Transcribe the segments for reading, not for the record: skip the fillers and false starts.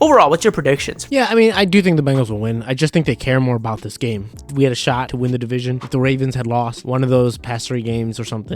overall, what's your predictions? Yeah, I mean, I do think the Bengals will win. I just think they care more about this game. We had a shot to win the division. If the Ravens had lost one of those past 3 games or something,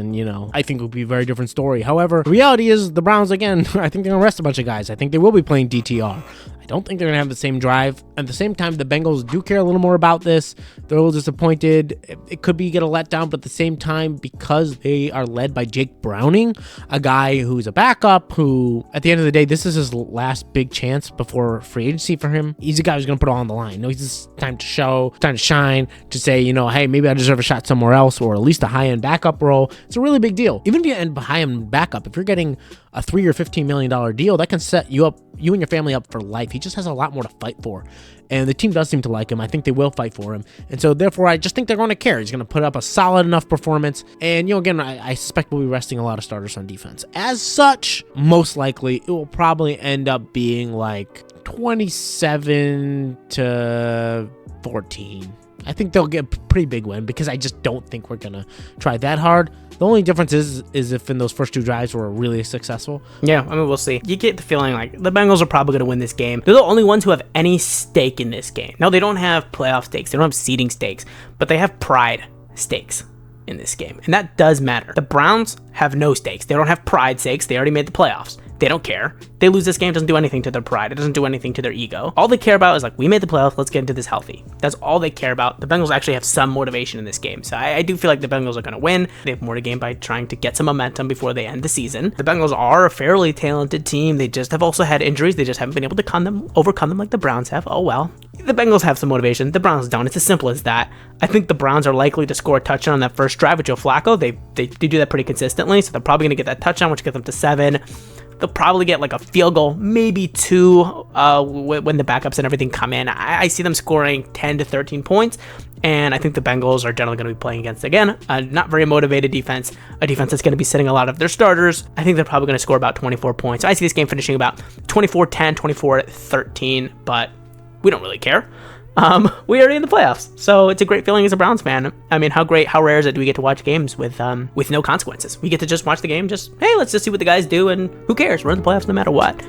I think it would be a very different story. However, the reality is the Browns, again, I think they're going to rest a bunch of guys. I think they will be playing DTR. I don't think they're going to have the same drive. At the same time, the Bengals do care a little more about this. They're a little disappointed. It could be get a letdown, but at the same time, because they are led by Jake Browning, a guy who's a backup, who, at the end of the day, this is his last big chance before free agency for him. He's a guy who's going to put it all on the line. It's time to show, time to shine, to say, hey, maybe I deserve a shot somewhere else, or at least a high-end backup role. It's a really big deal. Even if you end high-end backup, if you're getting a $3 or $15 million deal, that can set you up, you and your family up for life. He just has a lot more to fight for. And the team does seem to like him. I think they will fight for him. And so, therefore, I just think they're going to care. He's going to put up a solid enough performance. And, again, I suspect we'll be resting a lot of starters on defense. As such, most likely, it will probably end up being like 27 to 14. I think they'll get a pretty big win because I just don't think we're going to try that hard. The only difference is if in those first 2 drives we're really successful. Yeah, I mean, we'll see. You get the feeling like the Bengals are probably going to win this game. They're the only ones who have any stake in this game. No, they don't have playoff stakes. They don't have seeding stakes, but they have pride stakes in this game. And that does matter. The Browns have no stakes. They don't have pride stakes. They already made the playoffs. They don't care. They lose this game, doesn't do anything to their pride. It doesn't do anything to their ego. All they care about is we made the playoffs, let's get into this healthy. That's all they care about. The Bengals actually have some motivation in this game. So I do feel like the Bengals are going to win. They have more to gain by trying to get some momentum before they end the season. The Bengals are a fairly talented team. They just have also had injuries. They just haven't been able to overcome them like the Browns have. Oh well. The Bengals have some motivation. The Browns don't. It's as simple as that. I think the Browns are likely to score a touchdown on that first drive with Joe Flacco. They do that pretty consistently. So they're probably going to get that touchdown, which gets them to 7. They'll probably get a field goal, maybe 2 when the backups and everything come in. I see them scoring 10 to 13 points, and I think the Bengals are generally going to be playing against, again, a not very motivated defense, a defense that's going to be sitting a lot of their starters. I think they're probably going to score about 24 points. So I see this game finishing about 24-10, 24-13, but we don't really care. We are in the playoffs, so it's a great feeling as a Browns fan. I mean, how rare is it do we get to watch games with no consequences? We get to just watch the game, hey, let's just see what the guys do, and who cares? We're in the playoffs no matter what.